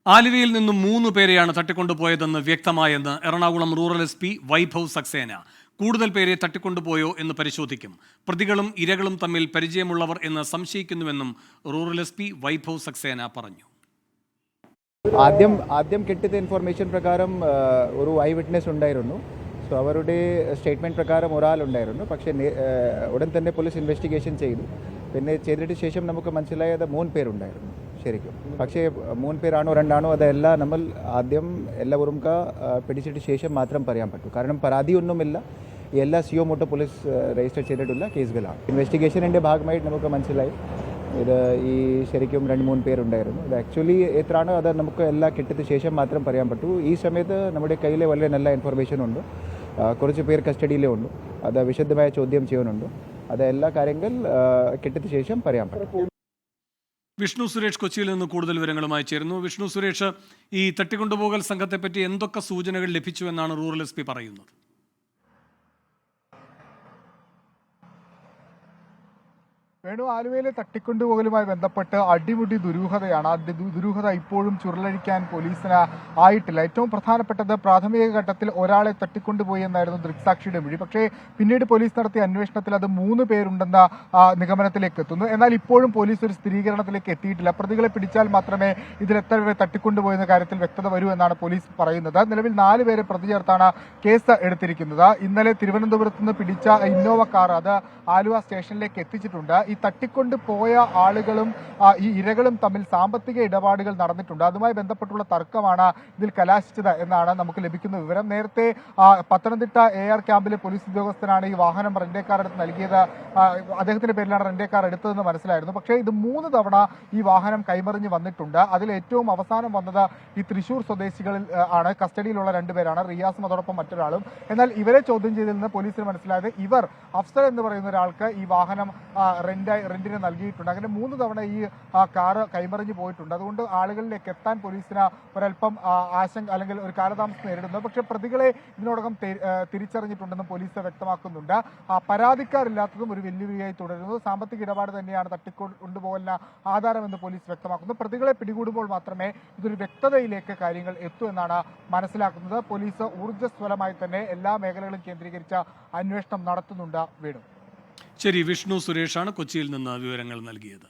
ആലുവയിൽ നിന്നും 3 പേരെയാണ് തട്ടിക്കൊണ്ടുപോയതെന്ന് വ്യക്തമായെന്ന് എറണാകുളം റൂറൽ SP വൈഭവ് സക്സേന. കൂടുതൽ പേരെ തട്ടിക്കൊണ്ടുപോയോ എന്ന് പരിശോധിക്കും. പ്രതികളും ഇരകളും തമ്മിൽ പരിചയമുള്ളവർ എന്ന് സംശയിക്കുന്നുവെന്നും റൂറൽ SP വൈഭവ് സക്സേന പറഞ്ഞു. ആദ്യം കിട്ടിയ ഇൻഫർമേഷൻ പ്രകാരം ഒരു ഐ വിറ്റ്നസ് ഉണ്ടായിരുന്നു. സോ അവരുടെ സ്റ്റേറ്റ്മെൻറ്റ് പ്രകാരം ഒരാളുണ്ടായിരുന്നു. പക്ഷേ ഉടൻ തന്നെ പോലീസ് ഇൻവെസ്റ്റിഗേഷൻ ചെയ്തു. പിന്നെ ചെയ്തിട്ട് ശേഷം നമുക്ക് മനസ്സിലായത് 3 പേരുണ്ടായിരുന്നു ശരിക്കും. പക്ഷേ 3 പേരാണോ 2 ആണോ അതെല്ലാം നമ്മൾ ആദ്യം എല്ലാവരും പിടിച്ചിട്ട് ശേഷം മാത്രം പറയാൻ പറ്റും. കാരണം പരാതിയൊന്നുമില്ല. എല്ലാ CO മോട്ടോ പോലീസ് രജിസ്റ്റർ ചെയ്തിട്ടുള്ള കേസുകളാണ്. ഇൻവെസ്റ്റിഗേഷൻ്റെ ഭാഗമായിട്ട് നമുക്ക് മനസ്സിലായി ഇത് ഈ ശരിക്കും 2-3 പേരുണ്ടായിരുന്നു. ഇത് ആക്ച്വലി എത്രയാണോ അത് നമുക്ക് എല്ലാം കിട്ടിയ ശേഷം മാത്രം പറയാൻ പറ്റൂ. ഈ സമയത്ത് നമ്മുടെ കയ്യിൽ വളരെ നല്ല ഇൻഫർമേഷൻ ഉണ്ട്. കുറച്ച് പേർ കസ്റ്റഡിയിലേ ഉണ്ട്. അത് വിശദമായ ചോദ്യം ചെയ്യാനുണ്ട്. അത് എല്ലാ കാര്യങ്ങൾ കിട്ടിയ ശേഷം പറയാൻ പറ്റും. വിഷ്ണു സുരേഷ് കൊച്ചിയിൽ നിന്ന് കൂടുതൽ വിവരങ്ങളുമായി ചേരുന്നു. വിഷ്ണു സുരേഷ്, ഈ തട്ടിക്കൊണ്ടുപോകൽ സംഘത്തെപ്പറ്റി എന്തൊക്കെ സൂചനകൾ ലഭിച്ചു എന്നാണ് റൂറൽ SP പറയുന്നത്? വേണു, ആലുവയിലെ തട്ടിക്കൊണ്ടുപോകലുമായി ബന്ധപ്പെട്ട് അടിമുടി ദുരൂഹതയാണ്. ആ ദുരൂഹത ഇപ്പോഴും ചുരുളഴിക്കാൻ പോലീസിന് ആയിട്ടില്ല. ഏറ്റവും പ്രധാനപ്പെട്ടത് പ്രാഥമിക ഘട്ടത്തിൽ ഒരാളെ തട്ടിക്കൊണ്ടുപോയി എന്നായിരുന്നു ദൃക്സാക്ഷിയുടെ മൊഴി. പക്ഷേ പിന്നീട് പോലീസ് നടത്തിയ അന്വേഷണത്തിൽ അത് 3 പേരുണ്ടെന്ന നിഗമനത്തിലേക്ക് എത്തുന്നു. എന്നാൽ ഇപ്പോഴും പോലീസ് ഒരു സ്ഥിരീകരണത്തിലേക്ക് എത്തിയിട്ടില്ല. പ്രതികളെ പിടിച്ചാൽ മാത്രമേ ഇതിൽ എത്ര പേരെ തട്ടിക്കൊണ്ടുപോയെന്ന കാര്യത്തിൽ വ്യക്തത വരൂ എന്നാണ് പോലീസ് പറയുന്നത്. നിലവിൽ 4 പേരെ പ്രതി ചേർത്താണ് കേസ് എടുത്തിരിക്കുന്നത്. ഇന്നലെ തിരുവനന്തപുരത്ത് നിന്ന് പിടിച്ച ഇന്നോവ കാർ അത് ആലുവ സ്റ്റേഷനിലേക്ക് എത്തിച്ചിട്ടുണ്ട്. ഈ തട്ടിക്കൊണ്ട് പോയ ആളുകളും ഈ ഇരകളും തമ്മിൽ സാമ്പത്തിക ഇടപാടുകൾ നടന്നിട്ടുണ്ട്. അതുമായി ബന്ധപ്പെട്ടുള്ള തർക്കമാണ് ഇതിൽ കലാശിച്ചത് എന്നാണ് നമുക്ക് ലഭിക്കുന്ന വിവരം. നേരത്തെ പത്തനംതിട്ട AR ക്യാമ്പിലെ പോലീസ് ഉദ്യോഗസ്ഥനാണ് ഈ വാഹനം റെന്റേ കാർ എടുത്ത് നൽകിയത്. അദ്ദേഹത്തിന്റെ പേരിലാണ് റെന്റേ കാർ എടുത്തതെന്ന് മനസ്സിലായിരുന്നു. പക്ഷേ ഇത് 3 തവണ ഈ വാഹനം കൈമറിഞ്ഞ് വന്നിട്ടുണ്ട്. അതിൽ ഏറ്റവും അവസാനം വന്നത് ഈ തൃശൂർ സ്വദേശികളിൽ ആണ്. കസ്റ്റഡിയിലുള്ള 2 പേരാണ്, റിയാസും അതോടൊപ്പം മറ്റൊരാളും. എന്നാൽ ഇവരെ ചോദ്യം ചെയ്തതിൽ നിന്ന് പോലീസിന് മനസ്സിലായത് ഇവർ അഫ്സൽ എന്ന് പറയുന്ന ഒരാൾക്ക് ഈ വാഹനം റെന്റിന് നൽകിയിട്ടുണ്ട്. അങ്ങനെ 3 തവണ ഈ കാറ് കൈമറിഞ്ഞു പോയിട്ടുണ്ട്. അതുകൊണ്ട് ആളുകളിലേക്ക് എത്താൻ പോലീസിന് ഒരല്പം ആശങ്ക അല്ലെങ്കിൽ ഒരു കാലതാമസം നേരിടുന്നു. പക്ഷേ പ്രതികളെ ഇതിനോടകം തിരിച്ചറിഞ്ഞിട്ടുണ്ടെന്നും പോലീസ് വ്യക്തമാക്കുന്നുണ്ട്. പരാതിക്കാരില്ലാത്തതും ഒരു വെല്ലുവിളിയായി തുടരുന്നു. സാമ്പത്തിക ഇടപാട് തന്നെയാണ് തട്ടിക്കൊണ്ടുപോകലിന് ആധാരമെന്ന് പോലീസ് വ്യക്തമാക്കുന്നു. പ്രതികളെ പിടികൂടുമ്പോൾ മാത്രമേ ഇതൊരു വ്യക്തതയിലേക്ക് കാര്യങ്ങൾ എത്തൂ എന്നാണ് മനസ്സിലാക്കുന്നത്. പോലീസ് ഊർജ്ജസ്വലമായി തന്നെ എല്ലാ മേഖലകളും കേന്ദ്രീകരിച്ച അന്വേഷണം നടത്തുന്നുണ്ട്. വീണ്ടും ശരി, വിഷ്ണു സുരേഷാണ് കൊച്ചിയിൽ നിന്ന് വിവരങ്ങൾ നൽകിയത്.